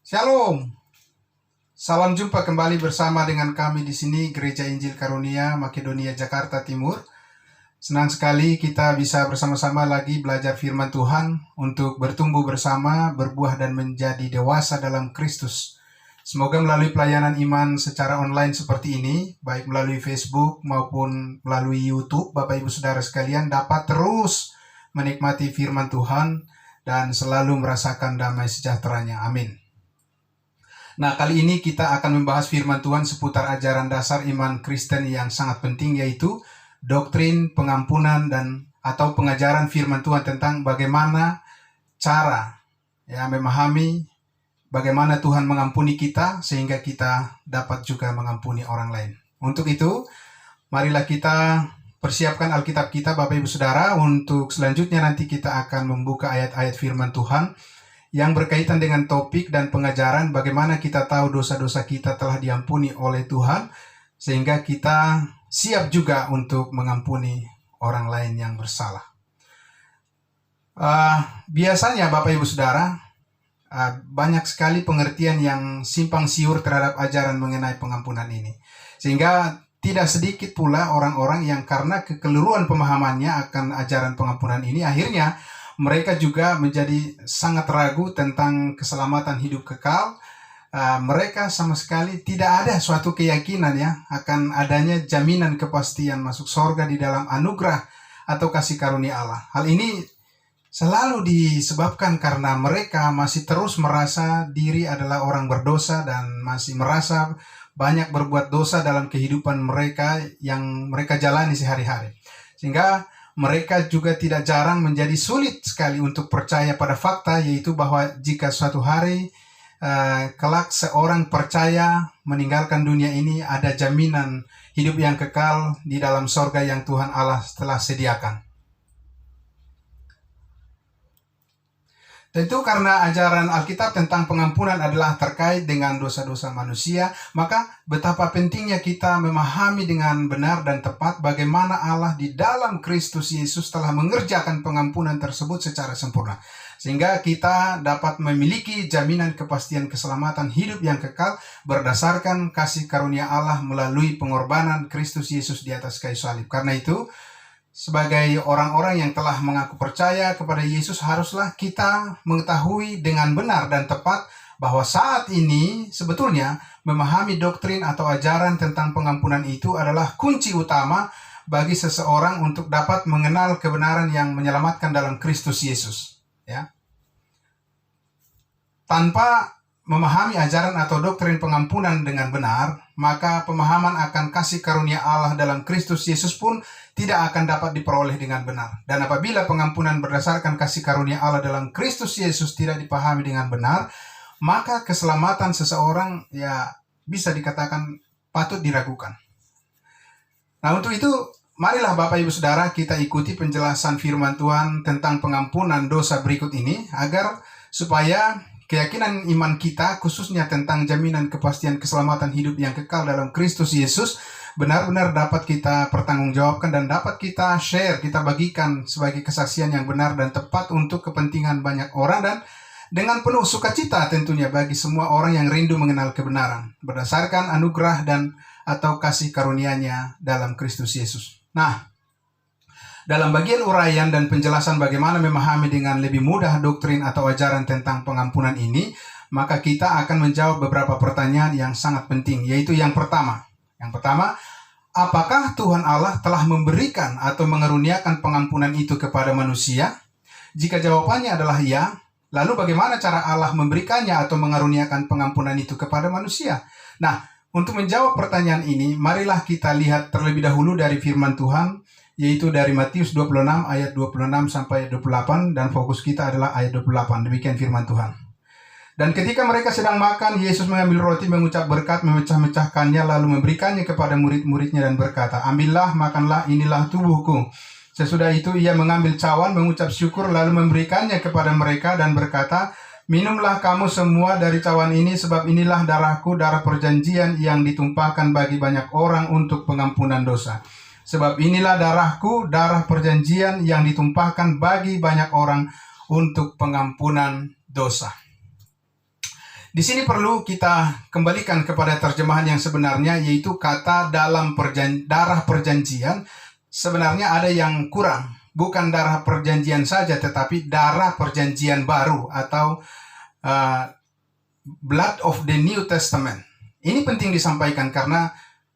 Shalom. Salam jumpa kembali bersama dengan kami di sini Gereja Injil Karunia Makedonia Jakarta Timur. Senang sekali kita bisa bersama-sama lagi belajar firman Tuhan untuk bertumbuh bersama, berbuah dan menjadi dewasa dalam Kristus. Semoga melalui pelayanan iman secara online seperti ini, baik melalui Facebook maupun melalui YouTube, Bapak Ibu Saudara sekalian dapat terus menikmati firman Tuhan dan selalu merasakan damai sejahteranya. Amin. Nah, kali ini kita akan membahas firman Tuhan seputar ajaran dasar iman Kristen yang sangat penting, yaitu doktrin pengampunan dan atau pengajaran firman Tuhan tentang bagaimana cara memahami bagaimana Tuhan mengampuni kita sehingga kita dapat juga mengampuni orang lain. Untuk itu, marilah kita persiapkan Alkitab kita, Bapak Ibu Saudara. Untuk selanjutnya nanti kita akan membuka ayat-ayat firman Tuhan yang berkaitan dengan topik dan pengajaran bagaimana kita tahu dosa-dosa kita telah diampuni oleh Tuhan, sehingga kita siap juga untuk mengampuni orang lain yang bersalah. Biasanya Bapak Ibu Saudara, banyak sekali pengertian yang simpang siur terhadap ajaran mengenai pengampunan ini. Sehingga tidak sedikit pula orang-orang yang karena kekeliruan pemahamannya akan ajaran pengampunan ini, akhirnya mereka juga menjadi sangat ragu tentang keselamatan hidup kekal. Mereka sama sekali tidak ada suatu keyakinan akan adanya jaminan kepastian masuk surga di dalam anugerah atau kasih karunia Allah. Hal ini selalu disebabkan karena mereka masih terus merasa diri adalah orang berdosa dan masih merasa banyak berbuat dosa dalam kehidupan mereka yang mereka jalani sehari-hari. Sehingga mereka juga tidak jarang menjadi sulit sekali untuk percaya pada fakta, yaitu bahwa jika suatu hari kelak seorang percaya meninggalkan dunia ini, ada jaminan hidup yang kekal di dalam sorga yang Tuhan Allah telah sediakan. Tentu karena ajaran Alkitab tentang pengampunan adalah terkait dengan dosa-dosa manusia, maka betapa pentingnya kita memahami dengan benar dan tepat bagaimana Allah di dalam Kristus Yesus telah mengerjakan pengampunan tersebut secara sempurna. Sehingga kita dapat memiliki jaminan kepastian keselamatan hidup yang kekal berdasarkan kasih karunia Allah melalui pengorbanan Kristus Yesus di atas kayu salib. Karena itu, sebagai orang-orang yang telah mengaku percaya kepada Yesus, haruslah kita mengetahui dengan benar dan tepat bahwa saat ini sebetulnya memahami doktrin atau ajaran tentang pengampunan itu adalah kunci utama bagi seseorang untuk dapat mengenal kebenaran yang menyelamatkan dalam Kristus Yesus. Tanpa memahami ajaran atau doktrin pengampunan dengan benar, maka pemahaman akan kasih karunia Allah dalam Kristus Yesus pun tidak akan dapat diperoleh dengan benar. Dan apabila pengampunan berdasarkan kasih karunia Allah dalam Kristus Yesus tidak dipahami dengan benar, maka keselamatan seseorang bisa dikatakan patut diragukan. Nah, untuk itu marilah Bapak Ibu Saudara kita ikuti penjelasan firman Tuhan tentang pengampunan dosa berikut ini, agar supaya keyakinan iman kita, khususnya tentang jaminan kepastian keselamatan hidup yang kekal dalam Kristus Yesus, benar-benar dapat kita pertanggungjawabkan dan dapat kita share, kita bagikan sebagai kesaksian yang benar dan tepat untuk kepentingan banyak orang, dan dengan penuh sukacita tentunya bagi semua orang yang rindu mengenal kebenaran berdasarkan anugerah dan atau kasih karunia-Nya dalam Kristus Yesus. Nah, dalam bagian uraian dan penjelasan bagaimana memahami dengan lebih mudah doktrin atau ajaran tentang pengampunan ini, maka kita akan menjawab beberapa pertanyaan yang sangat penting, yaitu yang pertama, apakah Tuhan Allah telah memberikan atau mengaruniakan pengampunan itu kepada manusia? Jika jawabannya adalah ya, lalu bagaimana cara Allah memberikannya atau mengaruniakan pengampunan itu kepada manusia? Nah, untuk menjawab pertanyaan ini, marilah kita lihat terlebih dahulu dari firman Tuhan, yaitu dari Matius 26 ayat 26 sampai 28, dan fokus kita adalah ayat 28. Demikian firman Tuhan. Dan ketika mereka sedang makan, Yesus mengambil roti, mengucap berkat, memecah-mecahkannya, lalu memberikannya kepada murid-muridnya dan berkata, "Ambillah, makanlah, inilah tubuhku." Sesudah itu ia mengambil cawan, mengucap syukur, lalu memberikannya kepada mereka dan berkata, "Minumlah kamu semua dari cawan ini, sebab inilah darahku, darah perjanjian yang ditumpahkan bagi banyak orang untuk pengampunan dosa. Sebab inilah darahku, darah perjanjian yang ditumpahkan bagi banyak orang untuk pengampunan dosa." Di sini perlu kita kembalikan kepada terjemahan yang sebenarnya, yaitu kata dalam darah perjanjian. Sebenarnya ada yang kurang. Bukan darah perjanjian saja, tetapi darah perjanjian baru atau blood of the New Testament. Ini penting disampaikan karena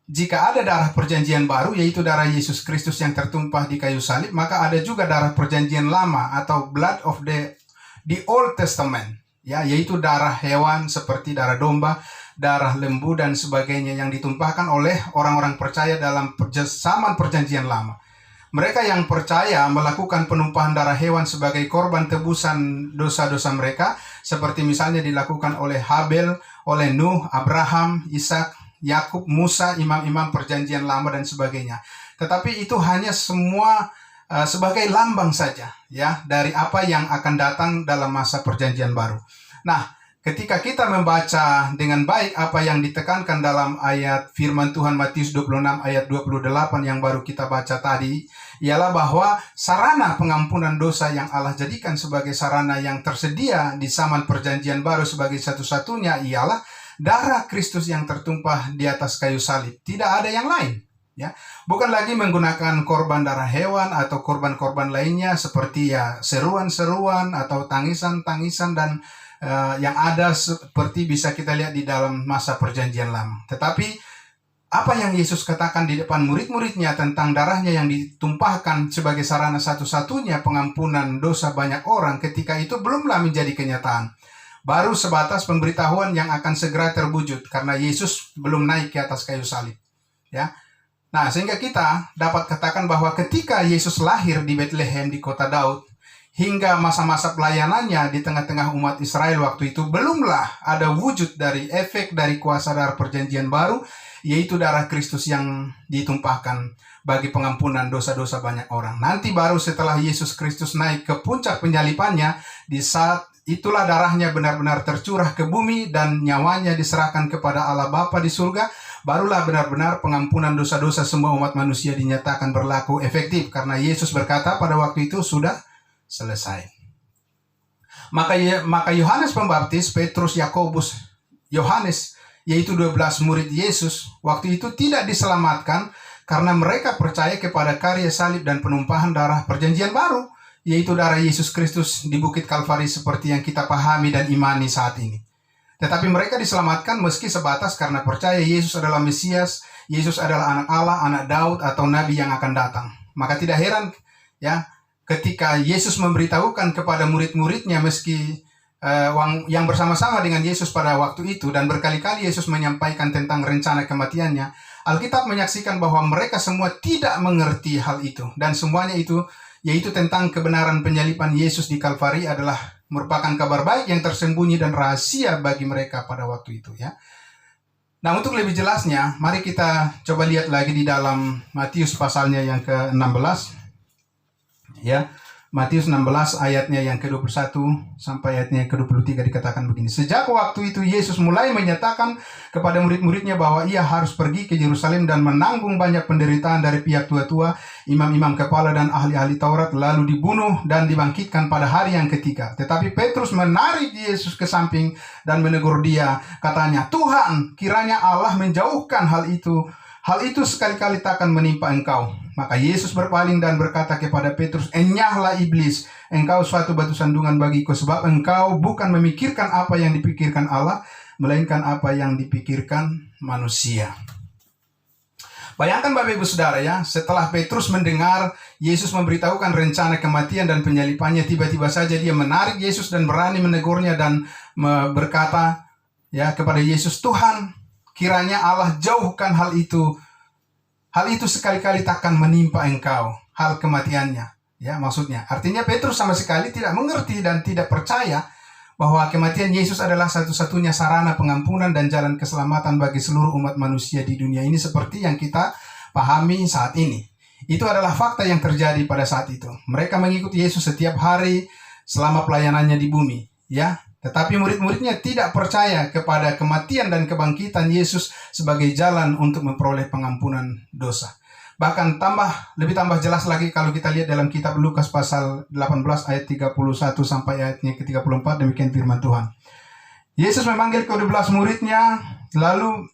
jika ada darah perjanjian baru, yaitu darah Yesus Kristus yang tertumpah di kayu salib, maka ada juga darah perjanjian lama atau blood of the Old Testament, ya, yaitu darah hewan seperti darah domba, darah lembu dan sebagainya yang ditumpahkan oleh orang-orang percaya dalam zaman perjanjian lama. Mereka yang percaya melakukan penumpahan darah hewan sebagai korban tebusan dosa-dosa mereka, seperti misalnya dilakukan oleh Habel, oleh Nuh, Abraham, Ishak, Yakub, Musa, imam-imam perjanjian lama dan sebagainya. Tetapi itu hanya semua sebagai lambang saja, ya, dari apa yang akan datang dalam masa perjanjian baru. Nah, ketika kita membaca dengan baik apa yang ditekankan dalam ayat firman Tuhan Matius 26 ayat 28 yang baru kita baca tadi, ialah bahwa sarana pengampunan dosa yang Allah jadikan sebagai sarana yang tersedia di zaman perjanjian baru sebagai satu-satunya ialah darah Kristus yang tertumpah di atas kayu salib. Tidak ada yang lain. Ya, bukan lagi menggunakan korban darah hewan atau korban-korban lainnya seperti ya seruan-seruan atau tangisan-tangisan dan yang ada seperti bisa kita lihat di dalam masa perjanjian lama. Tetapi apa yang Yesus katakan di depan murid-muridnya tentang darahnya yang ditumpahkan sebagai sarana satu-satunya pengampunan dosa banyak orang ketika itu belumlah menjadi kenyataan. Baru sebatas pemberitahuan yang akan segera terwujud karena Yesus belum naik ke atas kayu salib. Ya. Nah, sehingga kita dapat katakan bahwa ketika Yesus lahir di Bethlehem di kota Daud, hingga masa-masa pelayanannya di tengah-tengah umat Israel waktu itu, belumlah ada wujud dari efek dari kuasa darah perjanjian baru, yaitu darah Kristus yang ditumpahkan bagi pengampunan dosa-dosa banyak orang. Nanti baru setelah Yesus Kristus naik ke puncak penyalipannya, di saat itulah darahnya benar-benar tercurah ke bumi dan nyawanya diserahkan kepada Allah Bapa di surga, barulah benar-benar pengampunan dosa-dosa semua umat manusia dinyatakan berlaku efektif. Karena Yesus berkata pada waktu itu sudah selesai. Maka Yohanes Pembaptis, Petrus, Yakobus, Yohanes, yaitu 12 murid Yesus, waktu itu tidak diselamatkan karena mereka percaya kepada karya salib dan penumpahan darah perjanjian baru, yaitu darah Yesus Kristus di Bukit Kalvari seperti yang kita pahami dan imani saat ini. Tetapi mereka diselamatkan meski sebatas karena percaya Yesus adalah Mesias, Yesus adalah anak Allah, anak Daud atau nabi yang akan datang. Maka tidak heran ya ketika Yesus memberitahukan kepada murid-muridnya meski yang bersama-sama dengan Yesus pada waktu itu dan berkali-kali Yesus menyampaikan tentang rencana kematiannya, Alkitab menyaksikan bahwa mereka semua tidak mengerti hal itu dan semuanya itu yaitu tentang kebenaran penyalipan Yesus di Kalvari adalah merupakan kabar baik yang tersembunyi dan rahasia bagi mereka pada waktu itu ya. Nah, untuk lebih jelasnya, mari kita coba lihat lagi di dalam Matius pasalnya yang ke-16. Ya, Matius 16 ayatnya yang ke-21 sampai ayatnya yang ke-23 dikatakan begini. Sejak waktu itu Yesus mulai menyatakan kepada murid-muridnya bahwa ia harus pergi ke Yerusalem dan menanggung banyak penderitaan dari pihak tua-tua, imam-imam kepala dan ahli-ahli Taurat, lalu dibunuh dan dibangkitkan pada hari yang ketiga. Tetapi Petrus menarik Yesus ke samping dan menegur dia, katanya, "Tuhan, kiranya Allah menjauhkan hal itu. Hal itu sekali-kali takkan menimpa engkau." Maka Yesus berpaling dan berkata kepada Petrus, "Enyahlah iblis, engkau suatu batu sandungan bagiku, sebab engkau bukan memikirkan apa yang dipikirkan Allah, melainkan apa yang dipikirkan manusia." Bayangkan Bapak Ibu Saudara ya, setelah Petrus mendengar Yesus memberitahukan rencana kematian dan penyalipannya, tiba-tiba saja dia menarik Yesus dan berani menegurnya dan berkata ya kepada Yesus, "Tuhan, kiranya Allah jauhkan hal itu. Hal itu sekali-kali takkan menimpa engkau." Hal kematiannya. Ya, maksudnya. Artinya Petrus sama sekali tidak mengerti dan tidak percaya bahwa kematian Yesus adalah satu-satunya sarana pengampunan dan jalan keselamatan bagi seluruh umat manusia di dunia ini seperti yang kita pahami saat ini. Itu adalah fakta yang terjadi pada saat itu. Mereka mengikuti Yesus setiap hari selama pelayanannya di bumi. Ya, tetapi murid-muridnya tidak percaya kepada kematian dan kebangkitan Yesus sebagai jalan untuk memperoleh pengampunan dosa. Bahkan lebih tambah jelas lagi kalau kita lihat dalam kitab Lukas pasal 18 ayat 31 sampai ayatnya ke-34, demikian firman Tuhan. Yesus memanggil ke-12 muridnya, lalu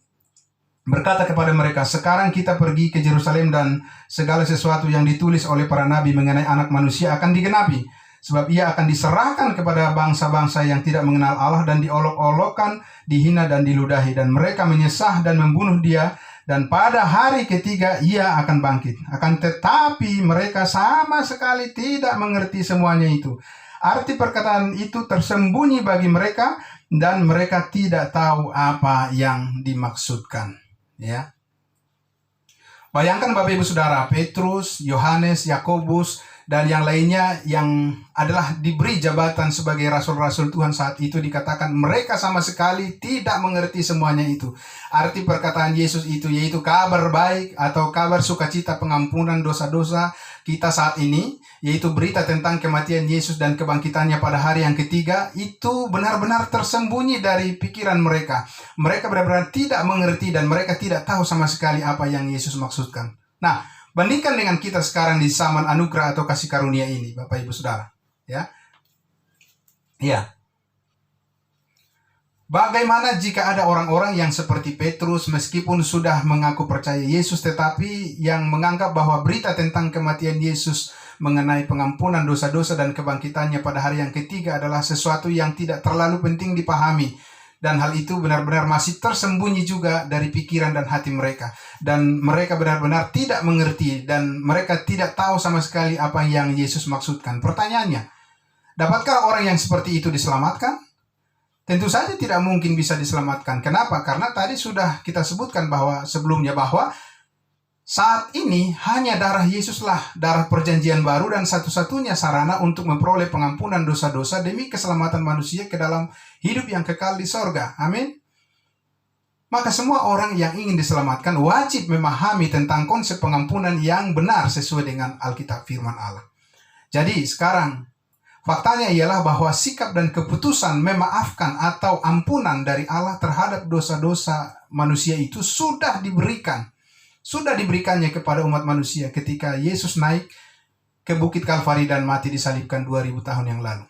berkata kepada mereka, sekarang kita pergi ke Yerusalem dan segala sesuatu yang ditulis oleh para nabi mengenai anak manusia akan digenapi. Sebab ia akan diserahkan kepada bangsa-bangsa yang tidak mengenal Allah dan diolok-olokkan, dihina dan diludahi. Dan mereka menyesah dan membunuh dia. Dan pada hari ketiga ia akan bangkit. Akan tetapi mereka sama sekali tidak mengerti semuanya itu. Arti perkataan itu tersembunyi bagi mereka dan mereka tidak tahu apa yang dimaksudkan. Ya. Bayangkan Bapak Ibu Saudara, Petrus, Yohanes, Yakobus, dan yang lainnya yang adalah diberi jabatan sebagai rasul-rasul Tuhan saat itu, dikatakan mereka sama sekali tidak mengerti semuanya itu. Arti perkataan Yesus itu yaitu kabar baik atau kabar sukacita pengampunan dosa-dosa kita saat ini, yaitu berita tentang kematian Yesus dan kebangkitannya pada hari yang ketiga, itu benar-benar tersembunyi dari pikiran mereka. Mereka benar-benar tidak mengerti dan mereka tidak tahu sama sekali apa yang Yesus maksudkan. Nah, bandingkan dengan kita sekarang di zaman anugerah atau kasih karunia ini, Bapak Ibu Saudara. Ya. Ya. Bagaimana jika ada orang-orang yang seperti Petrus meskipun sudah mengaku percaya Yesus tetapi yang menganggap bahwa berita tentang kematian Yesus mengenai pengampunan dosa-dosa dan kebangkitannya pada hari yang ketiga adalah sesuatu yang tidak terlalu penting dipahami. Dan hal itu benar-benar masih tersembunyi juga dari pikiran dan hati mereka. Dan mereka benar-benar tidak mengerti dan mereka tidak tahu sama sekali apa yang Yesus maksudkan. Pertanyaannya, dapatkah orang yang seperti itu diselamatkan? Tentu saja tidak mungkin bisa diselamatkan. Kenapa? Karena tadi sudah kita sebutkan sebelumnya bahwa saat ini hanya darah Yesuslah, darah perjanjian baru dan satu-satunya sarana untuk memperoleh pengampunan dosa-dosa demi keselamatan manusia ke dalam hidup yang kekal di sorga. Amin. Maka semua orang yang ingin diselamatkan wajib memahami tentang konsep pengampunan yang benar sesuai dengan Alkitab firman Allah. Jadi sekarang faktanya ialah bahwa sikap dan keputusan memaafkan atau ampunan dari Allah terhadap dosa-dosa manusia itu sudah diberikannya kepada umat manusia ketika Yesus naik ke Bukit Kalvari dan mati disalibkan 2000 tahun yang lalu.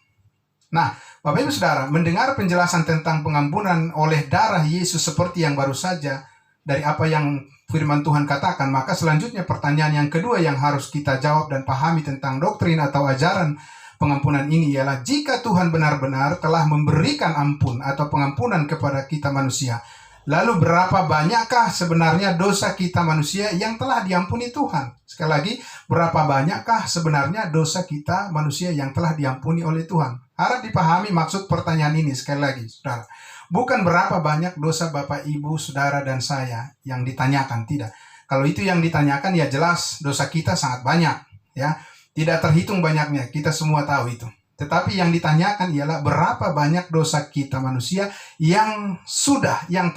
Nah, Bapak Ibu Saudara, mendengar penjelasan tentang pengampunan oleh darah Yesus seperti yang baru saja dari apa yang firman Tuhan katakan, maka selanjutnya pertanyaan yang kedua yang harus kita jawab dan pahami tentang doktrin atau ajaran pengampunan ini ialah, jika Tuhan benar-benar telah memberikan ampun atau pengampunan kepada kita manusia, lalu berapa banyakkah sebenarnya dosa kita manusia yang telah diampuni Tuhan? Sekali lagi, berapa banyakkah sebenarnya dosa kita manusia yang telah diampuni oleh Tuhan? Harap dipahami maksud pertanyaan ini sekali lagi, saudara. Bukan berapa banyak dosa Bapak, Ibu, saudara, dan saya yang ditanyakan, tidak. Kalau itu yang ditanyakan, ya jelas dosa kita sangat banyak, ya. Tidak terhitung banyaknya, kita semua tahu itu. Tetapi yang ditanyakan ialah berapa banyak dosa kita manusia yang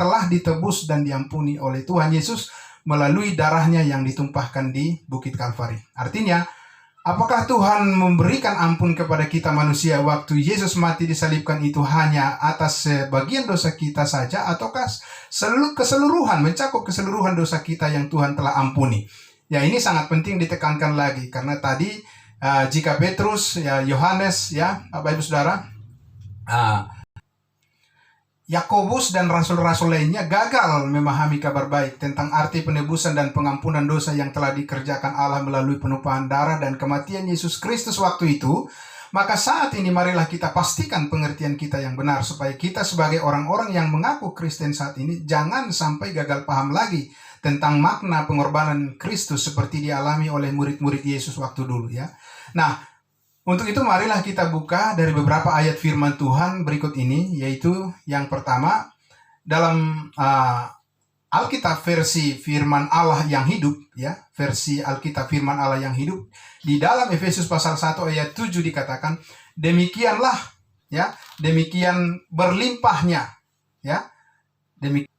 telah ditebus dan diampuni oleh Tuhan Yesus melalui darahnya yang ditumpahkan di Bukit Kalvari. Artinya, apakah Tuhan memberikan ampun kepada kita manusia waktu Yesus mati disalibkan itu hanya atas sebagian dosa kita saja, ataukah mencakup keseluruhan dosa kita yang Tuhan telah ampuni? Ya, ini sangat penting ditekankan lagi, karena tadi jika Petrus, Yohanes, Bapak Ibu Saudara, Yakobus dan rasul-rasul lainnya gagal memahami kabar baik tentang arti penebusan dan pengampunan dosa yang telah dikerjakan Allah melalui penumpahan darah dan kematian Yesus Kristus waktu itu, maka saat ini marilah kita pastikan pengertian kita yang benar supaya kita sebagai orang-orang yang mengaku Kristen saat ini jangan sampai gagal paham lagi tentang makna pengorbanan Kristus seperti dialami oleh murid-murid Yesus waktu dulu, ya. Nah, untuk itu marilah kita buka dari beberapa ayat firman Tuhan berikut ini, yaitu yang pertama dalam Alkitab versi firman Allah yang hidup, ya, versi Alkitab firman Allah yang hidup, di dalam Efesus pasal 1 ayat 7 dikatakan, demikianlah, ya, demikian berlimpahnya, ya, demikian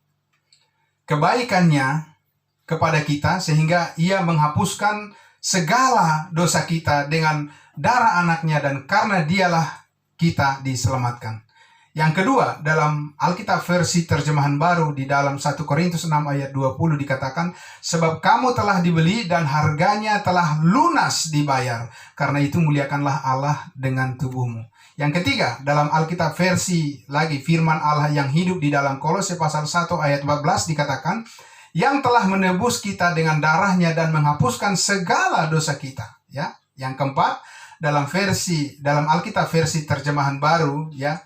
kebaikannya kepada kita sehingga ia menghapuskan segala dosa kita dengan darah anaknya dan karena dialah kita diselamatkan. Yang kedua, dalam Alkitab versi terjemahan baru di dalam 1 Korintus 6 ayat 20 dikatakan, sebab kamu telah dibeli dan harganya telah lunas dibayar, karena itu muliakanlah Allah dengan tubuhmu. Yang ketiga, dalam Alkitab versi lagi firman Allah yang hidup di dalam Kolose pasal 1 ayat 14 dikatakan, yang telah menebus kita dengan darahnya dan menghapuskan segala dosa kita. Ya. Yang keempat, dalam Alkitab versi terjemahan baru, ya,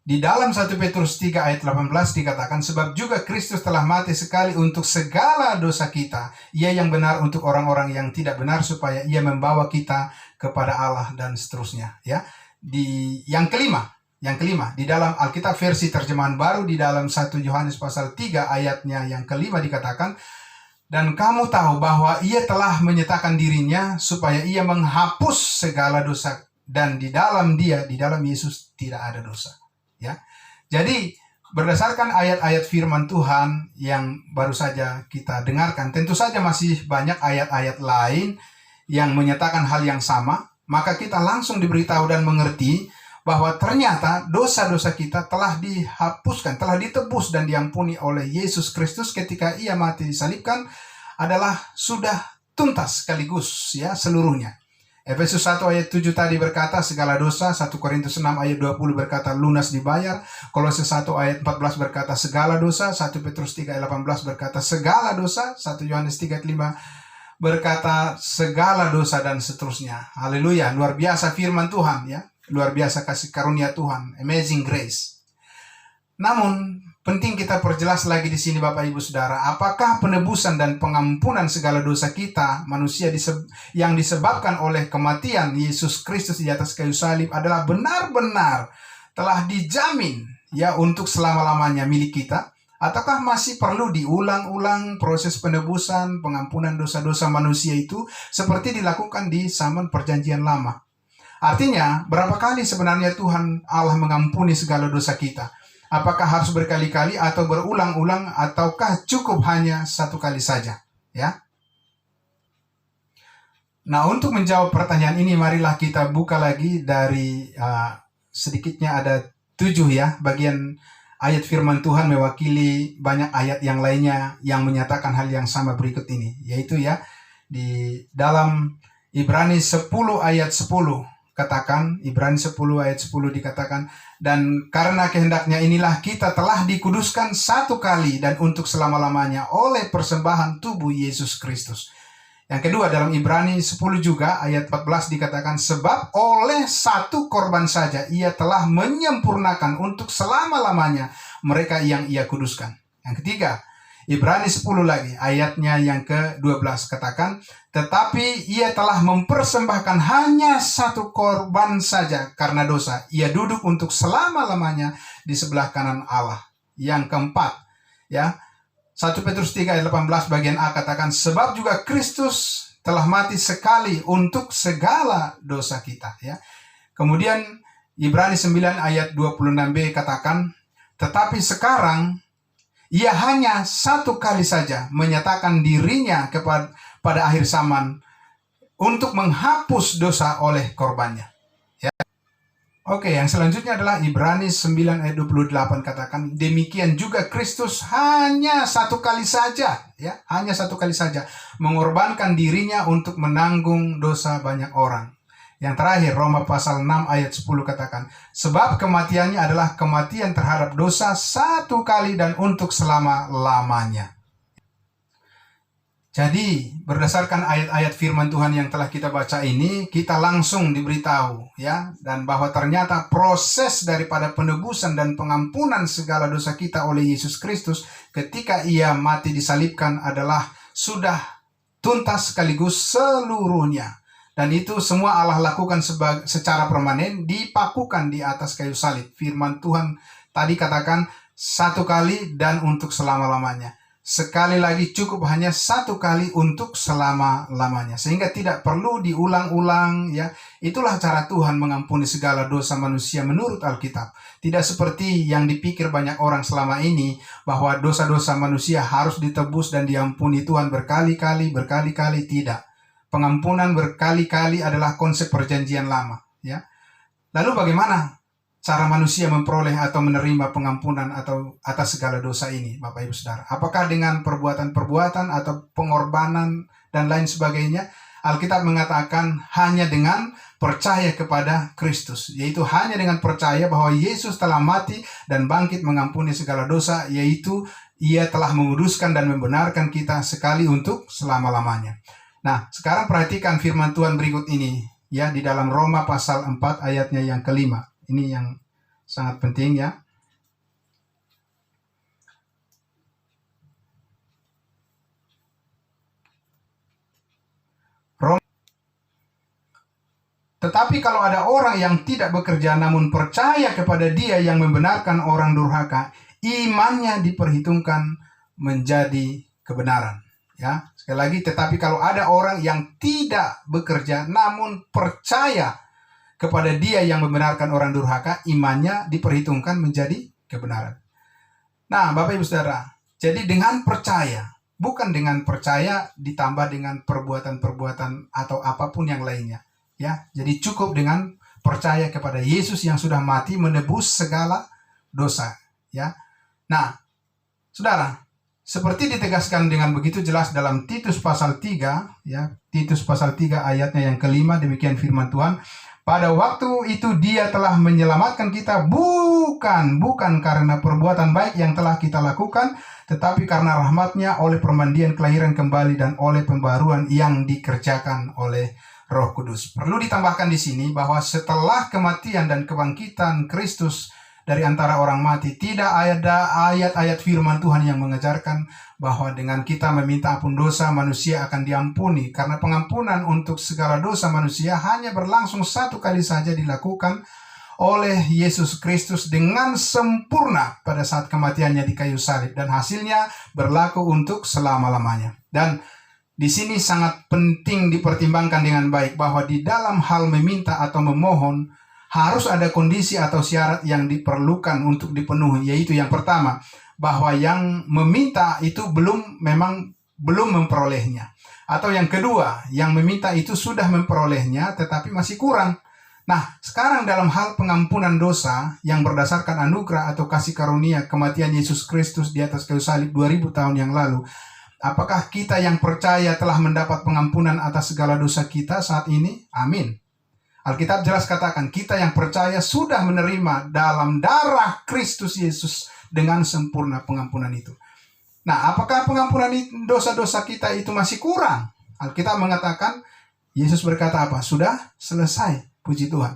di dalam 1 Petrus 3 ayat 18 dikatakan, sebab juga Kristus telah mati sekali untuk segala dosa kita. Ia yang benar untuk orang-orang yang tidak benar, supaya ia membawa kita kepada Allah, dan seterusnya. Ya. Yang kelima, di dalam Alkitab versi terjemahan baru, di dalam 1 Yohanes pasal 3 ayatnya yang kelima dikatakan, dan kamu tahu bahwa ia telah menyatakan dirinya supaya ia menghapus segala dosa, dan di dalam Yesus tidak ada dosa. Ya, jadi berdasarkan ayat-ayat firman Tuhan yang baru saja kita dengarkan, tentu saja masih banyak ayat-ayat lain yang menyatakan hal yang sama. Maka kita langsung diberitahu dan mengerti bahwa ternyata dosa-dosa kita telah dihapuskan, telah ditebus dan diampuni oleh Yesus Kristus ketika ia mati disalibkan, adalah sudah tuntas sekaligus, ya, seluruhnya. Efesus 1 ayat 7 tadi berkata segala dosa, 1 Korintus 6 ayat 20 berkata lunas dibayar, Kolose 1 ayat 14 berkata segala dosa, 1 Petrus 3 ayat 18 berkata segala dosa, 1 Yohanes 3 ayat 5 berkata segala dosa, dan seterusnya. Haleluya, luar biasa firman Tuhan, ya. Luar biasa kasih karunia Tuhan, amazing grace. Namun penting kita perjelas lagi di sini, Bapak Ibu Saudara, apakah penebusan dan pengampunan segala dosa kita manusia yang disebabkan oleh kematian Yesus Kristus di atas kayu salib adalah benar-benar telah dijamin, ya, untuk selama-lamanya milik kita, ataukah masih perlu diulang-ulang proses penebusan, pengampunan dosa-dosa manusia itu seperti dilakukan di zaman Perjanjian Lama? Artinya, berapa kali sebenarnya Tuhan Allah mengampuni segala dosa kita? Apakah harus berkali-kali atau berulang-ulang, ataukah cukup hanya satu kali saja? Ya. Nah, untuk menjawab pertanyaan ini, marilah kita buka lagi dari sedikitnya ada 7, ya, bagian ayat firman Tuhan mewakili banyak ayat yang lainnya yang menyatakan hal yang sama berikut ini, yaitu, ya, di dalam Ibrani 10 ayat 10 katakan, Ibrani 10 ayat 10 dikatakan, dan karena kehendaknya inilah kita telah dikuduskan satu kali dan untuk selama-lamanya oleh persembahan tubuh Yesus Kristus. Yang kedua, dalam Ibrani 10 juga ayat 14 dikatakan, sebab oleh satu korban saja ia telah menyempurnakan untuk selama-lamanya mereka yang ia kuduskan. Yang ketiga, Ibrani 10 lagi, ayatnya yang ke-12 katakan, tetapi ia telah mempersembahkan hanya satu korban saja karena dosa. Ia duduk untuk selama-lamanya di sebelah kanan Allah. Yang keempat, ya, 1 Petrus 3 ayat 18 bagian A katakan, sebab juga Kristus telah mati sekali untuk segala dosa kita. Ya. Kemudian Ibrani 9 ayat 26b katakan, tetapi sekarang ia hanya satu kali saja menyatakan dirinya pada akhir zaman untuk menghapus dosa oleh korbannya. Ya. Oke, yang selanjutnya adalah Ibrani 9 ayat 28 katakan, demikian juga Kristus hanya satu kali saja, ya, hanya satu kali saja mengorbankan dirinya untuk menanggung dosa banyak orang. Yang terakhir, Roma pasal 6 ayat 10 katakan, sebab kematiannya adalah kematian terhadap dosa satu kali dan untuk selama-lamanya. Jadi, berdasarkan ayat-ayat firman Tuhan yang telah kita baca ini, kita langsung diberitahu, ya, dan bahwa ternyata proses daripada penebusan dan pengampunan segala dosa kita oleh Yesus Kristus ketika ia mati disalibkan adalah sudah tuntas sekaligus seluruhnya. Dan itu semua Allah lakukan secara permanen, dipakukan di atas kayu salib. Firman Tuhan tadi katakan satu kali dan untuk selama-lamanya. Sekali lagi cukup hanya satu kali untuk selama-lamanya. Sehingga tidak perlu diulang-ulang, ya. Itulah cara Tuhan mengampuni segala dosa manusia menurut Alkitab. Tidak seperti yang dipikir banyak orang selama ini, bahwa dosa-dosa manusia harus ditebus dan diampuni Tuhan berkali-kali, tidak. Pengampunan berkali-kali adalah konsep perjanjian lama, ya. Lalu bagaimana cara manusia memperoleh atau menerima pengampunan atau atas segala dosa ini, Bapak Ibu Saudara? Apakah dengan perbuatan-perbuatan atau pengorbanan dan lain sebagainya? Alkitab mengatakan hanya dengan percaya kepada Kristus, yaitu hanya dengan percaya bahwa Yesus telah mati dan bangkit mengampuni segala dosa, yaitu Ia telah menguduskan dan membenarkan kita sekali untuk selama-lamanya. Nah, sekarang perhatikan firman Tuhan berikut ini, ya, di dalam Roma pasal 4 ayatnya yang kelima. Ini yang sangat penting, ya. Tetapi kalau ada orang yang tidak bekerja namun percaya kepada Dia yang membenarkan orang durhaka, imannya diperhitungkan menjadi kebenaran. Ya, sekali lagi, tetapi kalau ada orang yang tidak bekerja namun percaya kepada Dia yang membenarkan orang durhaka, imannya diperhitungkan menjadi kebenaran. Nah, Bapak Ibu Saudara, jadi dengan percaya, bukan dengan percaya ditambah dengan perbuatan-perbuatan atau apapun yang lainnya. Ya, jadi cukup dengan percaya kepada Yesus yang sudah mati menebus segala dosa. Ya, nah, Saudara, seperti ditegaskan dengan begitu jelas dalam Titus pasal 3, ya, Titus pasal 3 ayatnya yang kelima, demikian firman Tuhan. Pada waktu itu Dia telah menyelamatkan kita bukan karena perbuatan baik yang telah kita lakukan, tetapi karena rahmat-Nya oleh permandian kelahiran kembali dan oleh pembaruan yang dikerjakan oleh Roh Kudus. Perlu ditambahkan di sini bahwa setelah kematian dan kebangkitan Kristus dari antara orang mati, tidak ada ayat-ayat firman Tuhan yang mengajarkan bahwa dengan kita meminta ampun dosa, manusia akan diampuni. Karena pengampunan untuk segala dosa manusia hanya berlangsung satu kali saja dilakukan oleh Yesus Kristus dengan sempurna pada saat kematiannya di kayu salib. Dan hasilnya berlaku untuk selama-lamanya. Dan di sini sangat penting dipertimbangkan dengan baik bahwa di dalam hal meminta atau memohon harus ada kondisi atau syarat yang diperlukan untuk dipenuhi, yaitu yang pertama, bahwa yang meminta itu memang belum memperolehnya, atau yang kedua, yang meminta itu sudah memperolehnya tetapi masih kurang. Nah, sekarang dalam hal pengampunan dosa yang berdasarkan anugerah atau kasih karunia kematian Yesus Kristus di atas kayu salib 2000 tahun yang lalu, apakah kita yang percaya telah mendapat pengampunan atas segala dosa kita saat ini? Amin. Alkitab jelas katakan, kita yang percaya sudah menerima dalam darah Kristus Yesus dengan sempurna pengampunan itu. Nah, apakah pengampunan dosa-dosa kita itu masih kurang? Alkitab mengatakan, Yesus berkata apa? Sudah selesai, puji Tuhan.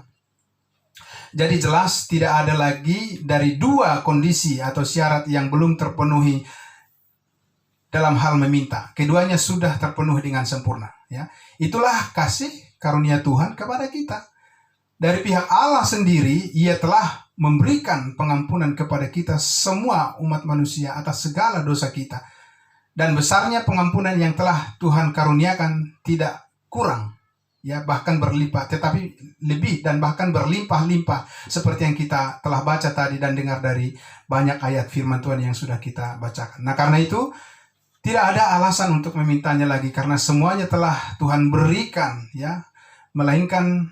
Jadi jelas tidak ada lagi dari dua kondisi atau syarat yang belum terpenuhi dalam hal meminta. Keduanya sudah terpenuhi dengan sempurna. Ya, itulah kasih karunia Tuhan kepada kita. Dari pihak Allah sendiri, Ia telah memberikan pengampunan kepada kita semua umat manusia atas segala dosa kita. Dan besarnya pengampunan yang telah Tuhan karuniakan tidak kurang, ya, bahkan berlimpah, tetapi lebih dan bahkan berlimpah-limpah seperti yang kita telah baca tadi dan dengar dari banyak ayat firman Tuhan yang sudah kita bacakan. Nah, karena itu tidak ada alasan untuk memintanya lagi karena semuanya telah Tuhan berikan, ya. Melainkan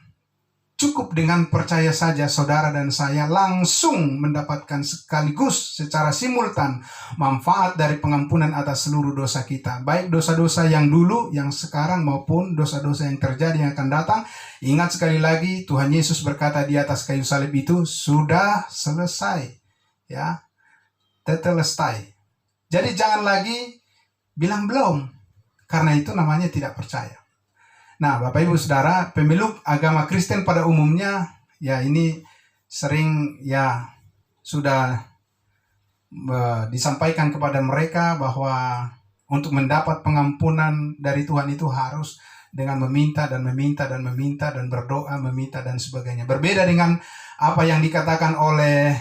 cukup dengan percaya saja saudara dan saya langsung mendapatkan sekaligus secara simultan manfaat dari pengampunan atas seluruh dosa kita. Baik dosa-dosa yang dulu, yang sekarang maupun dosa-dosa yang terjadi yang akan datang. Ingat sekali lagi Tuhan Yesus berkata di atas kayu salib itu, sudah selesai. Ya, tetelestai. Jadi jangan lagi bilang belum. Karena itu namanya tidak percaya. Nah, Bapak Ibu Saudara, pemeluk agama Kristen pada umumnya, ya ini sering ya sudah disampaikan kepada mereka bahwa untuk mendapat pengampunan dari Tuhan itu harus dengan meminta dan meminta dan meminta dan berdoa, meminta dan sebagainya. Berbeda dengan apa yang dikatakan oleh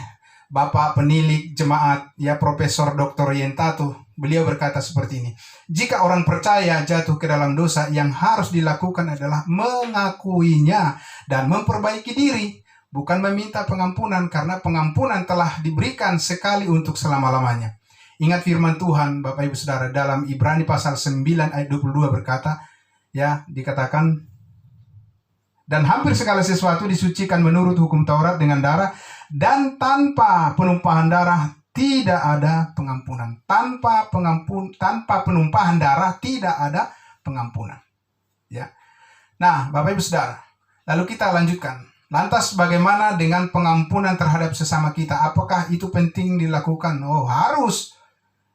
Bapak penilik jemaat, ya Profesor Dr. Yentato. Beliau berkata seperti ini, jika orang percaya jatuh ke dalam dosa, yang harus dilakukan adalah mengakuinya dan memperbaiki diri, bukan meminta pengampunan, karena pengampunan telah diberikan sekali untuk selama-lamanya. Ingat firman Tuhan, Bapak Ibu Saudara, dalam Ibrani pasal 9 ayat 22 berkata, ya, dikatakan, dan hampir segala sesuatu disucikan menurut hukum Taurat dengan darah, dan tanpa penumpahan darah tidak ada pengampunan. Tanpa penumpahan darah tidak ada pengampunan. Ya. Nah, Bapak Ibu Saudara, lalu kita lanjutkan. Lantas bagaimana dengan pengampunan terhadap sesama kita? Apakah itu penting dilakukan? Oh, harus.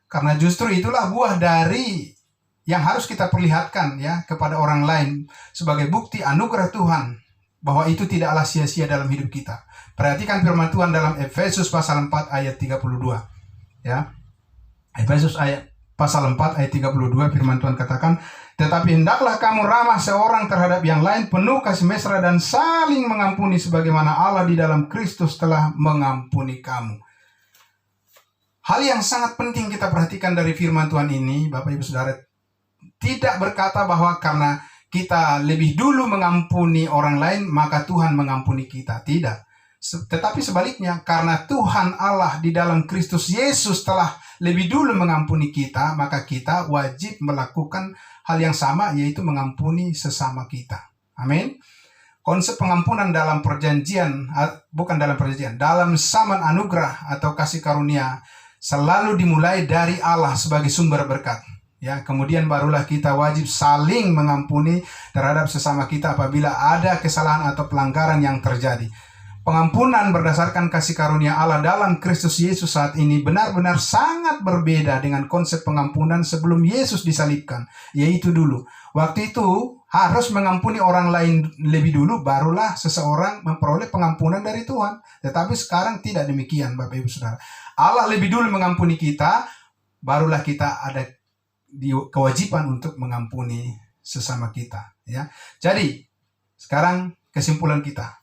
Karena justru itulah buah dari yang harus kita perlihatkan ya kepada orang lain sebagai bukti anugerah Tuhan bahwa itu tidaklah sia-sia dalam hidup kita. Perhatikan firman Tuhan dalam Efesus pasal 4 ayat 32. Ya. Efesus pasal 4 ayat 32 firman Tuhan katakan, tetapi hendaklah kamu ramah seorang terhadap yang lain, penuh kasih mesra dan saling mengampuni sebagaimana Allah di dalam Kristus telah mengampuni kamu. Hal yang sangat penting kita perhatikan dari firman Tuhan ini, Bapak Ibu Saudara, tidak berkata bahwa karena kita lebih dulu mengampuni orang lain, maka Tuhan mengampuni kita. Tidak. Tetapi sebaliknya, karena Tuhan Allah di dalam Kristus Yesus telah lebih dulu mengampuni kita, maka kita wajib melakukan hal yang sama, yaitu mengampuni sesama kita. Amin. Konsep pengampunan dalam perjanjian, bukan dalam perjanjian, dalam zaman anugerah atau kasih karunia, selalu dimulai dari Allah sebagai sumber berkat. Ya, kemudian barulah kita wajib saling mengampuni terhadap sesama kita apabila ada kesalahan atau pelanggaran yang terjadi. Pengampunan berdasarkan kasih karunia Allah dalam Kristus Yesus saat ini benar-benar sangat berbeda dengan konsep pengampunan sebelum Yesus disalibkan. Yaitu dulu, waktu itu harus mengampuni orang lain lebih dulu, barulah seseorang memperoleh pengampunan dari Tuhan. Tetapi sekarang tidak demikian, Bapak Ibu Saudara. Allah lebih dulu mengampuni kita, barulah kita ada kewajiban untuk mengampuni sesama kita. Ya. Jadi, sekarang kesimpulan kita.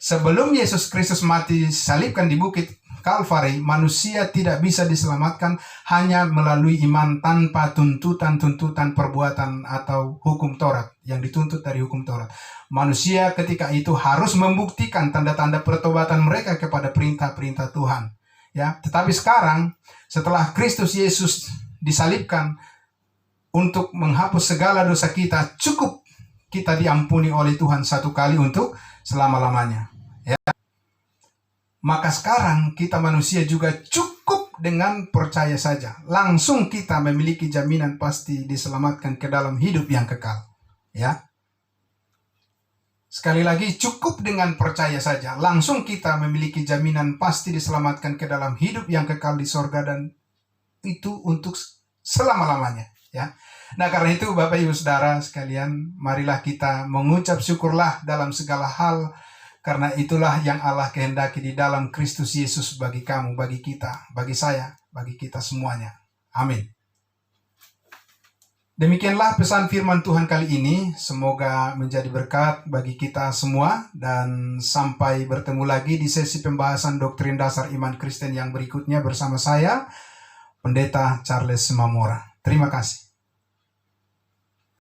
Sebelum Yesus Kristus mati salibkan di bukit Kalvari, manusia tidak bisa diselamatkan hanya melalui iman tanpa tuntutan-tuntutan perbuatan atau hukum Taurat yang dituntut dari hukum Taurat. Manusia ketika itu harus membuktikan tanda-tanda pertobatan mereka kepada perintah-perintah Tuhan. Ya, tetapi sekarang setelah Kristus Yesus disalibkan untuk menghapus segala dosa kita, cukup kita diampuni oleh Tuhan satu kali untuk selama-lamanya. Ya. Maka sekarang kita manusia juga cukup dengan percaya saja. Langsung kita memiliki jaminan pasti diselamatkan ke dalam hidup yang kekal. Ya. Sekali lagi, cukup dengan percaya saja. Langsung kita memiliki jaminan pasti diselamatkan ke dalam hidup yang kekal di sorga, dan itu untuk selama-lamanya. Ya. Nah, karena itu Bapak Ibu Saudara sekalian, marilah kita mengucap syukurlah dalam segala hal, karena itulah yang Allah kehendaki di dalam Kristus Yesus bagi kamu, bagi kita, bagi saya, bagi kita semuanya. Amin. Demikianlah pesan firman Tuhan kali ini. Semoga menjadi berkat bagi kita semua. Dan sampai bertemu lagi di sesi pembahasan doktrin dasar iman Kristen yang berikutnya bersama saya, Pendeta Charles Mamora. Terima kasih.